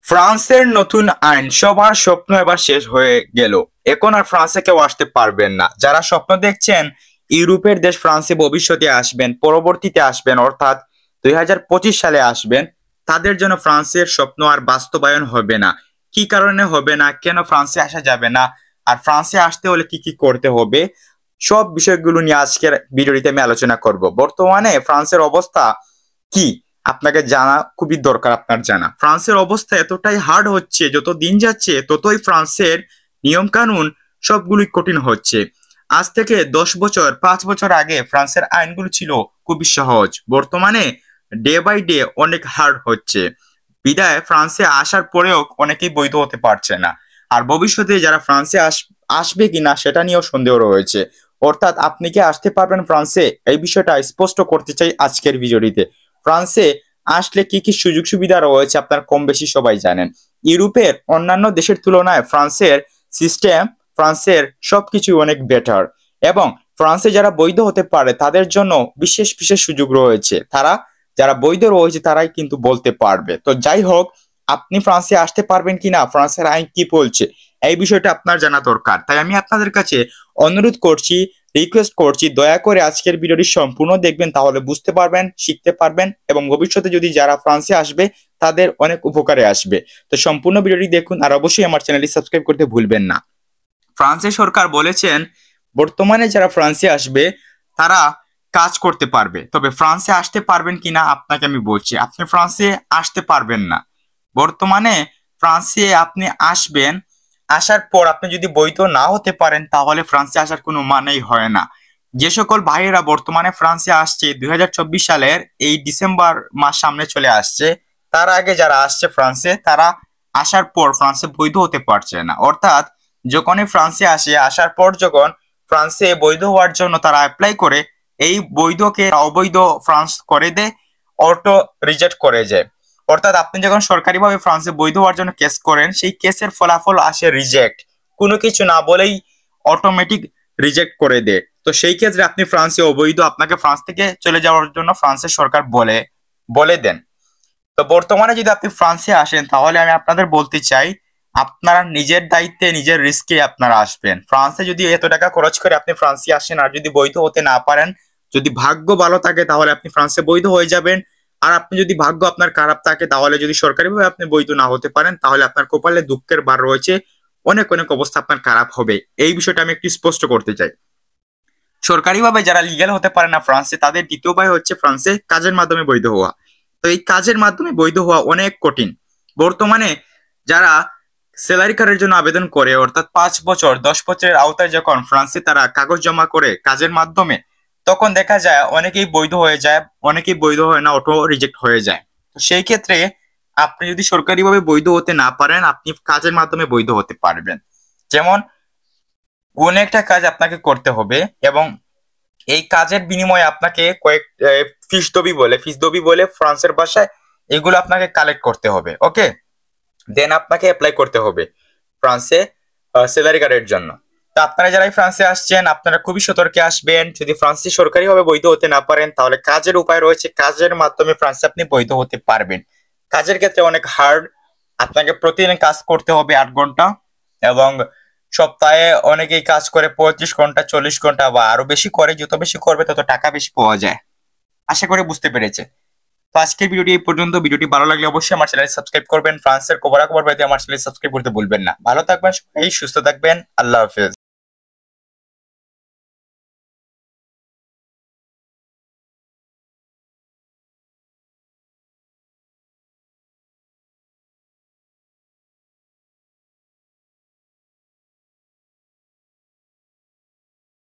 ফ্রান্সের নতুন আইন সবার স্বপ্ন এবার শেষ হয়ে গেল। এখন আর ফ্রান্সে কেউ আসতে পারবেন না। যারা স্বপ্ন দেখছেন ইউরোপের দেশ ফ্রান্সে ভবিষ্যতে আসবেন, পরবর্তীতে আসবেন, অর্থাৎ 2025 সালে আসবেন, তাদের জন্য ফ্রান্সের স্বপ্ন আর বাস্তবায়ন হবে না। কি কারণে হবে না, কেন ফ্রান্সে আসা যাবে না, আর ফ্রান্সে আসতে হলে কি কি করতে হবে, সব বিষয়গুলো নিয়ে আজকের ভিডিওটিতে আমি আলোচনা করব। বর্তমানে ফ্রান্সের অবস্থা কি আপনাকে জানা খুবই দরকার। আপনার জানা ফ্রান্সের অবস্থা এতটাই হার্ড হচ্ছে, যত দিন যাচ্ছে ততই ফ্রান্সের নিয়ম কানুন সবগুলোই কঠিন হচ্ছে। আজ থেকে 10 বছর 5 বছর আগে ফ্রান্সের আইনগুলো ছিল খুবই সহজ, বর্তমানে ডে বাই ডে অনেক হার্ড হচ্ছে। বিদায় ফ্রান্সে আসার পরেও অনেকেই বৈধ হতে পারছে না। আর ভবিষ্যতে যারা ফ্রান্সে আসবে কিনা সেটা নিয়েও সন্দেহ রয়েছে। অর্থাৎ আপনি কি আসতে পারবেন ফ্রান্সে, এই বিষয়টা স্পষ্ট করতে চাই আজকের ভিডিওটিতে। ফ্রান্সে আসলে কি কি সুযোগ সুবিধা রয়েছে আপনার কম বেশি সবাই জানেন। ইউরোপের অন্যান্য দেশের তুলনায় ফ্রান্সের সিস্টেম, ফ্রান্সের সবকিছু অনেক বেটার। এবং ফ্রান্সে যারা বৈধ হতে পারে তাদের জন্য বিশেষ বিশেষ সুযোগ রয়েছে। তারা যারা বৈধ রয়েছে তারাই কিন্তু বলতে পারবে। তো যাই হোক, আপনি ফ্রান্সে আসতে পারবেন কিনা, ফ্রান্সের আইন কি বলছে, এই বিষয়টা আপনার জানা দরকার। তাই আমি আপনাদের কাছে অনুরোধ করছি, রিকোয়েস্ট করছি, দয়া করে আজকের ভিডিওটি সম্পূর্ণ দেখবেন, তাহলে বুঝতে পারবেন, শিখতে পারবেন এবং ভবিষ্যতে যদি যারা ফ্রান্সে আসবে তাদের অনেক উপকারে আসবে। তো সম্পূর্ণ ভিডিওটি দেখুন আর অবশ্যই আমার চ্যানেলটি সাবস্ক্রাইব করতে ভুলবেন না। ফ্রান্সের সরকার বলেছেন বর্তমানে যারা ফ্রান্সে আসবে তারা কাজ করতে পারবে, তবে ফ্রান্সে আসতে পারবেন কিনা আপনাকে আমি বলছি, আপনি ফ্রান্সে আসতে পারবেন না। বর্তমানে ফ্রান্সে আপনি আসবেন, আসার পর আপনি যদি বৈধ না হতে পারেন তাহলে ফ্রান্সে আসার কোনো মানেই হয় না। যে সকল ভাইয়েরা বর্তমানে ফ্রান্সে আসছে 2024 সালের এই ডিসেম্বর মাস সামনে চলে আসছে, তার আগে যারা আসছে ফ্রান্সে তারা আসার পর ফ্রান্সে বৈধ হতে পারছে না। অর্থাৎ যখনই ফ্রান্সে আসে, আসার পর যখন ফ্রান্সে বৈধ হওয়ার জন্য তারা অ্যাপ্লাই করে, এই বৈধকে অবৈধ ফ্রান্স করে দেয়, অটো রিজেক্ট করে যায়। অর্থাৎ আপনি যখন সরকারিভাবে ফ্রান্সে বৈধ হওয়ার জন্য কেস করেন, সেই কেসের ফলাফল আসে রিজেক্ট, কোনো কিছু না বলেই অটোমেটিক রিজেক্ট করে দেয়। তো সেই ক্ষেত্রে আপনি ফ্রান্সে অবৈধ, আপনাকে ফ্রান্স থেকে চলে যাওয়ার জন্য ফ্রান্সের সরকার বলে বলে দেন। তো বর্তমানে যদি আপনি ফ্রান্সে আসেন তাহলে আমি আপনাদের বলতে চাই, আপনারা নিজের দায়িত্বে নিজের রিস্কে আপনারা আসবেন। ফ্রান্সে যদি এত টাকা খরচ করে আপনি ফ্রান্সে আসেন আর যদি বৈধ হতে না পারেন, যদি ভাগ্য ভালো থাকে তাহলে আপনি ফ্রান্সে বৈধ হয়ে যাবেন। আর আপনি যদি ভাগ্য আপনার খারাপ থাকে, তাহলে যদি সরকারিভাবে আপনি বৈধ না হতে পারেন, তাহলে আপনার কপালে দুঃখের ভার রয়েছে, অনেক অনেক অবস্থা আপনার খারাপ হবে। এই বিষয়টা আমি একটু স্পষ্ট করতে চাই। সরকারিভাবে যারা লিগ্যাল হতে পারে না ফ্রান্সে, তাদের দ্বিতীয় উপায় হচ্ছে ফ্রান্সে কাজের মাধ্যমে বৈধ হওয়া। তো এই কাজের মাধ্যমে বৈধ হওয়া অনেক কঠিন। বর্তমানে যারা স্যালারি কার্ডের জন্য আবেদন করে, অর্থাৎ 5 বছর 10 বছরের আওতায় যখন ফ্রান্সে তারা কাগজ জমা করে কাজের মাধ্যমে, তখন দেখা যায় অনেকেই বৈধ হয়ে যায়, অনেকেই বৈধ হয় না, অটো রিজেক্ট হয়ে যায়। তো সেই ক্ষেত্রে আপনি যদি সরকারিভাবে বৈধ হতে না পারেন, আপনি কাজের মাধ্যমে বৈধ হতে পারবেন। যেমন কোনো একটা কাজ আপনাকে করতে হবে এবং এই কাজের বিনিময়ে আপনাকে কয়েক ফিস দবি বলে ফ্রান্সের ভাষায়, এগুলো আপনাকে কালেক্ট করতে হবে। ওকে, দেন আপনাকে অ্যাপ্লাই করতে হবে ফ্রান্সে স্যালারি কার্ডের জন্য। তো আপনারা যারাই ফ্রান্সে আসছেন আপনারা খুবই সতর্কে আসবেন। যদি ফ্রান্সে সরকারিভাবে বৈধ হতে না পারেন তাহলে কাজের উপায় রয়েছে, কাজের মাধ্যমে ফ্রান্সে আপনি বৈধ হতে পারবেন। কাজের ক্ষেত্রে অনেক হার্ড, আপনাকে প্রতিদিন কাজ করতে হবে 8 ঘন্টা, এবং সপ্তাহে অনেকেই কাজ করে 35 ঘন্টা 40 ঘন্টা বা আরো বেশি করে, যত বেশি করবে তত টাকা বেশি পাওয়া যায়। আশা করি বুঝতে পেরেছে। তো আজকের ভিডিওটি এই পর্যন্ত। ভিডিওটি ভালো লাগলে অবশ্যই আমার চ্যানেল সাবস্ক্রাইব করবেন। ফ্রান্সের খবরাখবর পেতে আমার চ্যানেল সাবস্ক্রাইব করতে ভুলবেন না। ভালো থাকবেন সবাই, সুস্থ থাকবেন, আল্লাহ হাফেজ।